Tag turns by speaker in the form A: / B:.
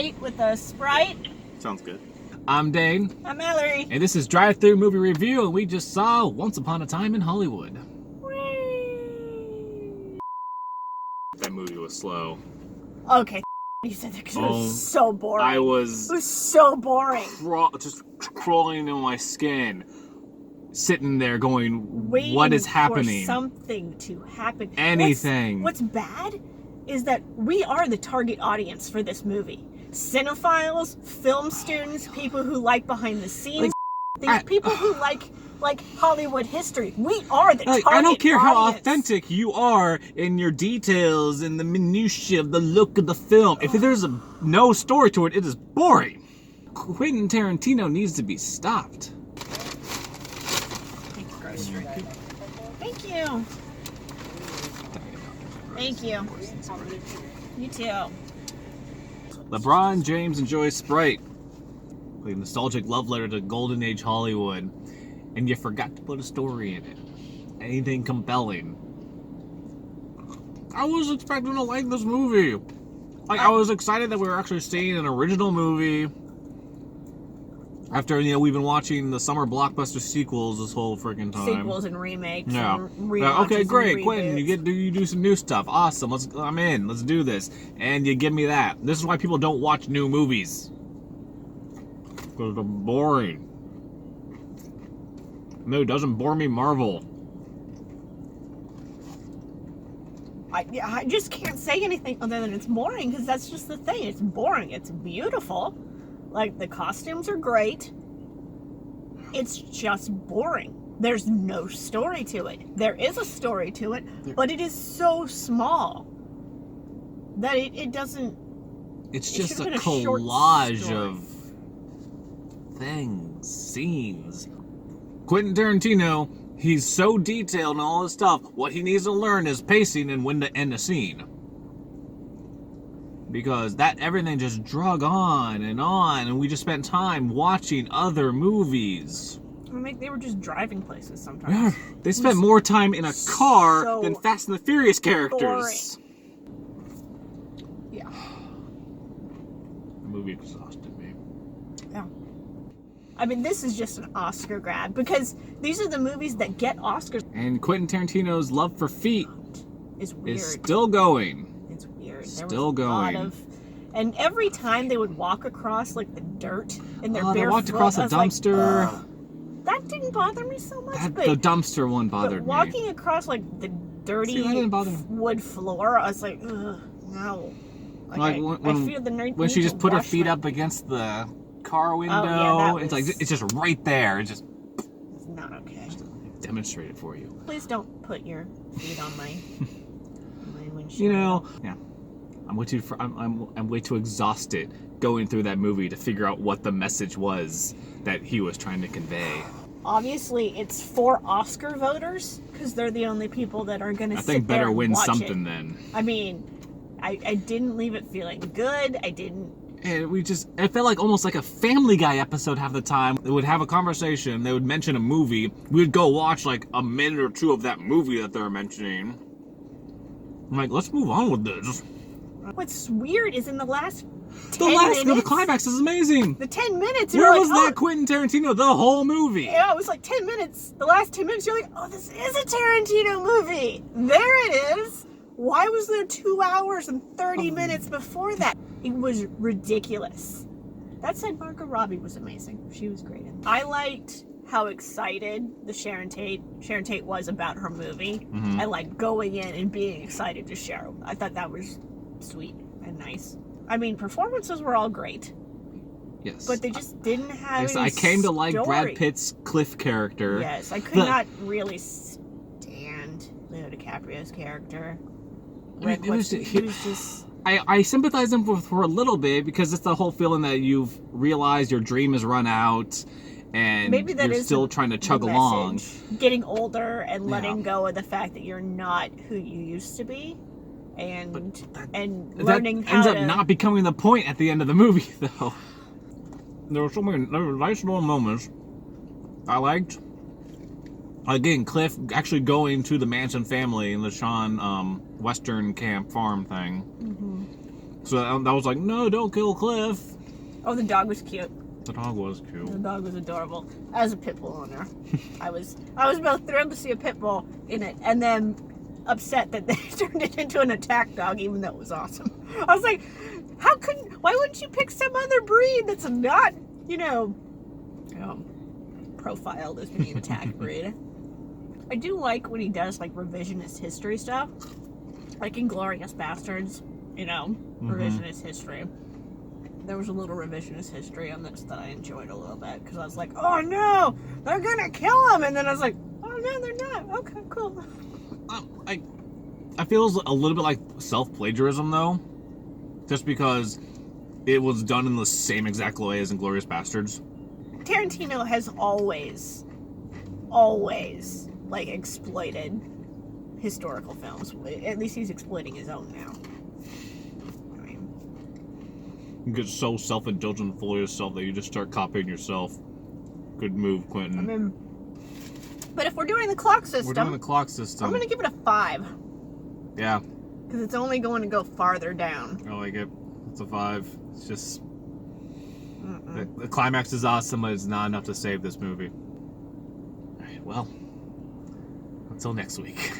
A: State with a Sprite.
B: Sounds good. I'm Dane.
A: I'm Mallory.
B: And this is Drive-Thru Movie Review, and we just saw Once Upon a Time in Hollywood.
A: Whee!
B: That movie was slow.
A: Okay, you said that because it was so boring.
B: It was
A: so boring.
B: Just crawling into my skin. Sitting there going,
A: Waiting
B: what is happening?
A: For something to happen.
B: Anything.
A: What's bad is that we are the target audience for this movie. Cinephiles, film students, people who like behind the scenes, people who like Hollywood history. We are the target audience.
B: I don't care how authentic you are in your details and the minutiae of the look of the film. If there's no story to it, it is boring. Quentin Tarantino needs to be stopped.
A: Thank you. Thank you. You too.
B: LeBron James enjoys Sprite. A nostalgic love letter to Golden Age Hollywood. And you forgot to put a story in it. Anything compelling. I was expecting to like this movie. I was excited that we were actually seeing an original movie. After, we've been watching the summer blockbuster sequels this whole freaking time.
A: Sequels and remakes.
B: Yeah.
A: And
B: okay, great,
A: and
B: Quentin. You do some new stuff. Awesome. I'm in. Let's do this. And you give me that. This is why people don't watch new movies. Because they're boring. No, it doesn't bore me, Marvel.
A: I just can't say anything other than it's boring, because that's just the thing. It's boring. It's beautiful. Like, the costumes are great. It's just boring. There's no story to it. There is a story to it, but it is so small that it doesn't...
B: It's just a collage of things, scenes. Quentin Tarantino, he's so detailed and all this stuff. What he needs to learn is pacing and when to end a scene. Because everything just drug on, and we just spent time watching other movies.
A: They were just driving places sometimes.
B: Yeah, they spent more time in a car than Fast and the Furious characters.
A: Boring. Yeah.
B: The movie exhausted me.
A: Yeah. This is just an Oscar grab, because these are the movies that get Oscars.
B: And Quentin Tarantino's love for feet
A: is weird.
B: Is still going.
A: It's weird.
B: Still going.
A: And every time they would walk across the dirt in their barefoot,
B: they walked across a dumpster.
A: That didn't bother me so much.
B: The dumpster one bothered
A: me. Walking across the dirty wood floor, I was like, ugh, no. I feel the need
B: when she just put her feet
A: my...
B: up against the car window, it's just right there. It's
A: not okay.
B: Just demonstrate it for you.
A: Please don't put your feet on my windshield.
B: Yeah. I'm way too exhausted going through that movie to figure out what the message was that he was trying to convey.
A: Obviously, it's for Oscar voters, because they're the only people that are going to sit there and watch it.
B: I think better win something then.
A: I didn't leave it feeling good. I didn't.
B: And it felt almost like a Family Guy episode half the time. They would have a conversation, they would mention a movie, we would go watch a minute or two of that movie that they're mentioning. I'm like, let's move on with this.
A: What's weird is in the last 10 minutes...
B: The climax is amazing.
A: The 10 minutes...
B: Where was that Quentin Tarantino the whole movie?
A: Yeah, it was 10 minutes. The last 10 minutes, you're like, oh, this is a Tarantino movie. There it is. Why was there 2 hours and 30 minutes before that? It was ridiculous. That said, Margot Robbie was amazing. She was great. I liked how excited the Sharon Tate was about her movie. Mm-hmm. And going in and being excited to share. I thought that was sweet and nice. Performances were all great.
B: Yes.
A: But they just didn't have any
B: I came to like
A: story.
B: Brad Pitt's Cliff character.
A: Yes, I could not really stand Leo DiCaprio's character. He was just...
B: I sympathize him for a little bit, because it's the whole feeling that you've realized your dream has run out and
A: maybe that
B: you're still trying to chug along.
A: Getting older and letting go of the fact that you're not who you used to be. And learning how
B: ends up not becoming the point at the end of the movie, though. There were nice little moments I liked. Again, Cliff actually going to the Manson family in the Sean Western camp farm thing. So that was like, no, don't kill Cliff.
A: Oh, the dog was cute.
B: The dog was
A: The
B: cute.
A: dog was adorable. As a pit bull owner, I was both thrilled to see a pit bull in it, and then upset that they turned it into an attack dog, even though it was awesome. I was like, why wouldn't you pick some other breed that's not, profiled as being an attack breed? I do like when he does like revisionist history stuff, like in Glorious Bastards, revisionist history. There was a little revisionist history on this that I enjoyed a little bit, because I was like, oh no, they're gonna kill him, and then I was like, oh no, they're not. Okay, cool.
B: I feel it's a little bit like self-plagiarism, though, just because it was done in the same exact way as Inglourious Bastards.
A: Tarantino has always, like, exploited historical films. At least he's exploiting his own now. I mean,
B: You get so self-indulgent and full of yourself that you just start copying yourself. Good move, Quentin.
A: But if we're doing the clock system...
B: We're doing the clock system.
A: I'm going to give it a 5.
B: Yeah.
A: Because it's only going to go farther down.
B: I like it. It's a 5. It's just... The climax is awesome, but it's not enough to save this movie. Alright, well... Until next week.